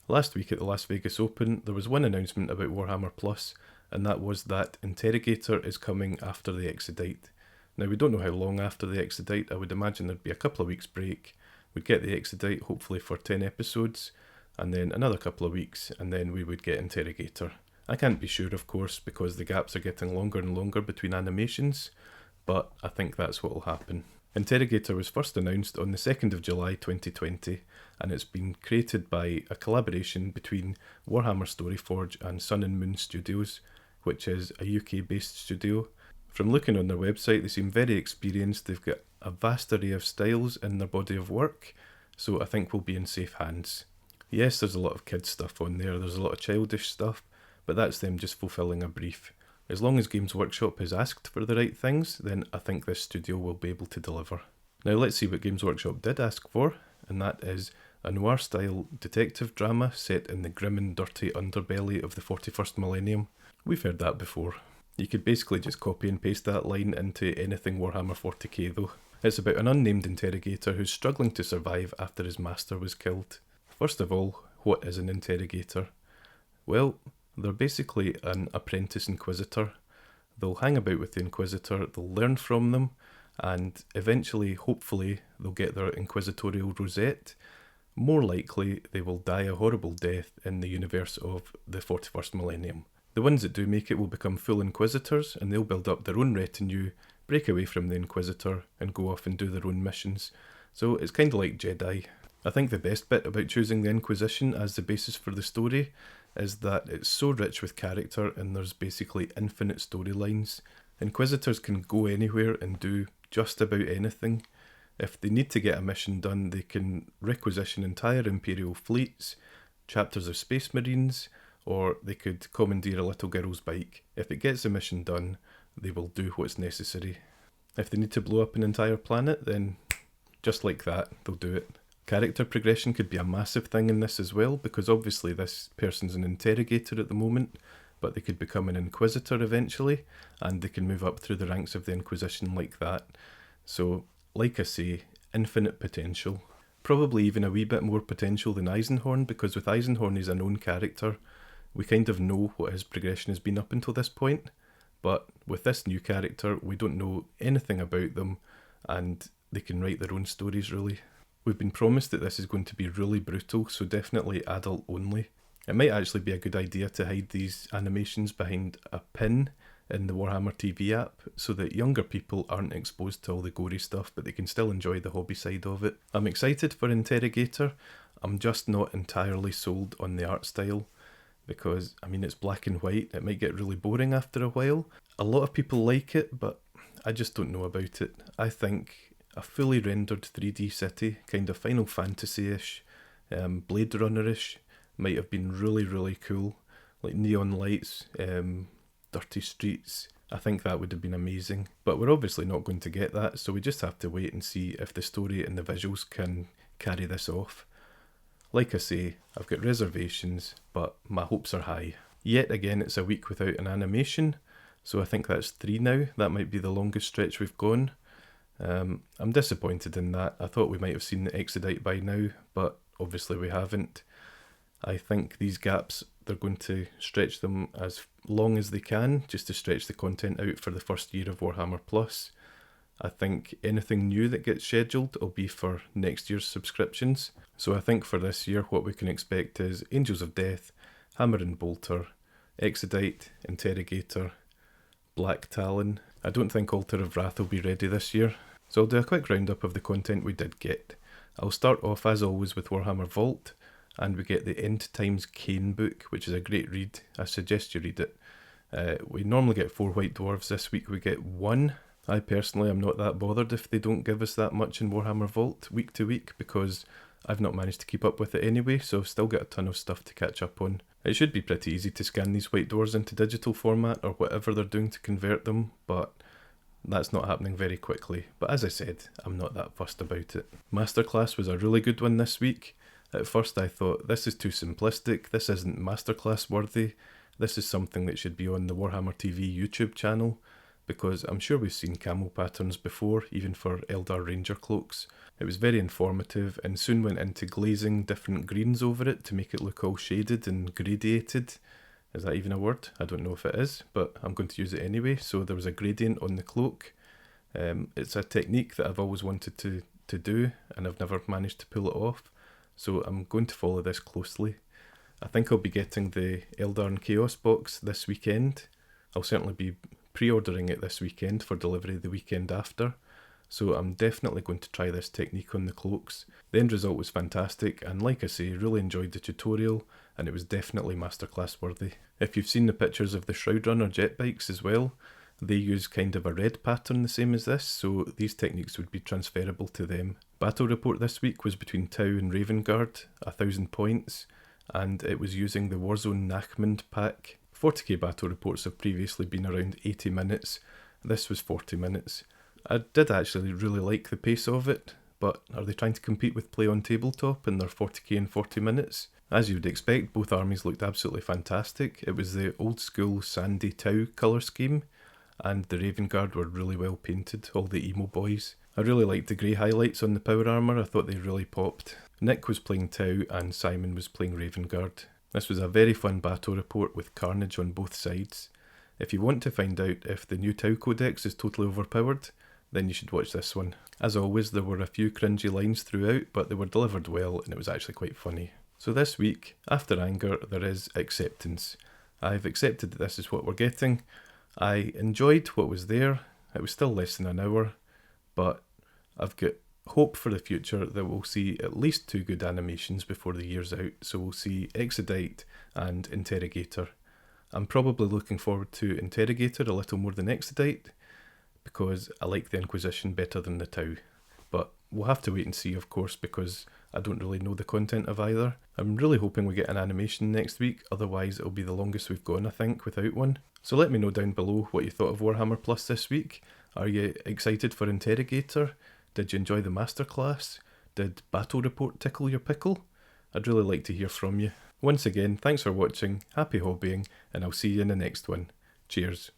Last week at the Las Vegas Open, there was one announcement about Warhammer Plus, and that was that Interrogator is coming after the Exodite. Now, we don't know how long after the Exodite. I would imagine there'd be a couple of weeks break. We'd get the Exodite, hopefully for 10 episodes, and then another couple of weeks, and then we would get Interrogator. I can't be sure, of course, because the gaps are getting longer and longer between animations, but I think that's what will happen. Interrogator was first announced on the 2nd of July 2020, and it's been created by a collaboration between Warhammer Storyforge and Sun and Moon Studios, which is a UK-based studio. From looking on their website, they seem very experienced. They've got a vast array of styles in their body of work, so I think we'll be in safe hands. Yes, there's a lot of kids stuff on there, there's a lot of childish stuff, but that's them just fulfilling a brief. As long as Games Workshop has asked for the right things, then I think this studio will be able to deliver. Now let's see what Games Workshop did ask for, and that is a noir-style detective drama set in the grim and dirty underbelly of the 41st millennium. We've heard that before. You could basically just copy and paste that line into anything Warhammer 40k though. It's about an unnamed interrogator who's struggling to survive after his master was killed. First of all, what is an interrogator? Well, they're basically an apprentice inquisitor. They'll hang about with the inquisitor, they'll learn from them, and eventually, hopefully, they'll get their inquisitorial rosette. More likely, they will die a horrible death in the universe of the 41st millennium. The ones that do make it will become full inquisitors, and they'll build up their own retinue, break away from the inquisitor, and go off and do their own missions. So it's kind of like Jedi. I think the best bit about choosing the Inquisition as the basis for the story is that it's so rich with character and there's basically infinite storylines. Inquisitors can go anywhere and do just about anything. If they need to get a mission done, they can requisition entire Imperial fleets, chapters of Space Marines, or they could commandeer a little girl's bike. If it gets the mission done, they will do what's necessary. If they need to blow up an entire planet, then just like that, they'll do it. Character progression could be a massive thing in this as well, because obviously this person's an interrogator at the moment, but they could become an inquisitor eventually, and they can move up through the ranks of the Inquisition like that. So, like I say, infinite potential. Probably even a wee bit more potential than Eisenhorn, because with Eisenhorn he's a known character. We kind of know what his progression has been up until this point, but with this new character, we don't know anything about them, and they can write their own stories really. We've been promised that this is going to be really brutal, so definitely adult only. It might actually be a good idea to hide these animations behind a pin in the Warhammer TV app, so that younger people aren't exposed to all the gory stuff, but they can still enjoy the hobby side of it. I'm excited for Interrogator. I'm just not entirely sold on the art style, because, it's black and white. It might get really boring after a while. A lot of people like it, but I just don't know about it. I think a fully rendered 3D city, kind of Final Fantasy-ish, Blade Runner-ish, might have been really, really cool. Like neon lights, dirty streets. I think that would have been amazing. But we're obviously not going to get that, so we just have to wait and see if the story and the visuals can carry this off. Like I say, I've got reservations, but my hopes are high. Yet again, it's a week without an animation, so I think that's 3 now. That might be the longest stretch we've gone. I'm disappointed in that. I thought we might have seen the Exodite by now, but obviously we haven't. I think these gaps, they're going to stretch them as long as they can, just to stretch the content out for the first year of Warhammer Plus. I think anything new that gets scheduled will be for next year's subscriptions. So I think for this year what we can expect is Angels of Death, Hammer and Bolter, Exodite, Interrogator, Black Talon. I don't think Altar of Wrath will be ready this year. So I'll do a quick roundup of the content we did get. I'll start off as always with Warhammer Vault, and we get the End Times Kane book, which is a great read. I suggest you read it. We normally get 4 White Dwarves, this week we get 1. I personally am not that bothered if they don't give us that much in Warhammer Vault week to week, because I've not managed to keep up with it anyway, so I've still got a ton of stuff to catch up on. It should be pretty easy to scan these White Dwarves into digital format or whatever they're doing to convert them, but that's not happening very quickly. But as I said, I'm not that fussed about it. Masterclass was a really good one this week. At first I thought, this is too simplistic, this isn't Masterclass worthy, this is something that should be on the Warhammer TV YouTube channel. because I'm sure we've seen camo patterns before, even for Eldar Ranger cloaks. It was very informative and soon went into glazing different greens over it to make it look all shaded and gradiated. Is that even a word? I don't know if it is, but I'm going to use it anyway. So there was a gradient on the cloak. It's a technique that I've always wanted to do, and I've never managed to pull it off. So I'm going to follow this closely. I think I'll be getting the Eldar and Chaos box this weekend. I'll certainly be pre-ordering it this weekend for delivery the weekend after. So I'm definitely going to try this technique on the cloaks. The end result was fantastic, and like I say, really enjoyed the tutorial, and it was definitely masterclass worthy. If you've seen the pictures of the Shroud Runner jet bikes as well, they use kind of a red pattern the same as this, so these techniques would be transferable to them. Battle report this week was between Tau and Ravenguard, 1000 points, and it was using the Warzone Nachmund pack. 40k battle reports have previously been around 80 minutes, this was 40 minutes. I did actually really like the pace of it, but are they trying to compete with Play on Tabletop in their 40k in 40 minutes? As you would expect, both armies looked absolutely fantastic. It was the old school sandy Tau colour scheme, and the Ravenguard were really well painted, all the emo boys. I really liked the grey highlights on the power armour, I thought they really popped. Nick was playing Tau and Simon was playing Ravenguard. This was a very fun battle report with carnage on both sides. If you want to find out if the new Tau Codex is totally overpowered, then you should watch this one. As always, there were a few cringy lines throughout, but they were delivered well and it was actually quite funny. So this week, after anger, there is acceptance. I've accepted that this is what we're getting. I enjoyed what was there. It was still less than an hour, but I've got hope for the future that we'll see at least 2 good animations before the year's out. So we'll see Exodite and Interrogator. I'm probably looking forward to Interrogator a little more than Exodite, because I like the Inquisition better than the Tau. But we'll have to wait and see, of course, because I don't really know the content of either. I'm really hoping we get an animation next week, otherwise it'll be the longest we've gone, I think, without one. So let me know down below what you thought of Warhammer Plus this week. Are you excited for Interrogator? Did you enjoy the masterclass? Did Battle Report tickle your pickle? I'd really like to hear from you. Once again, thanks for watching, happy hobbying, and I'll see you in the next one. Cheers.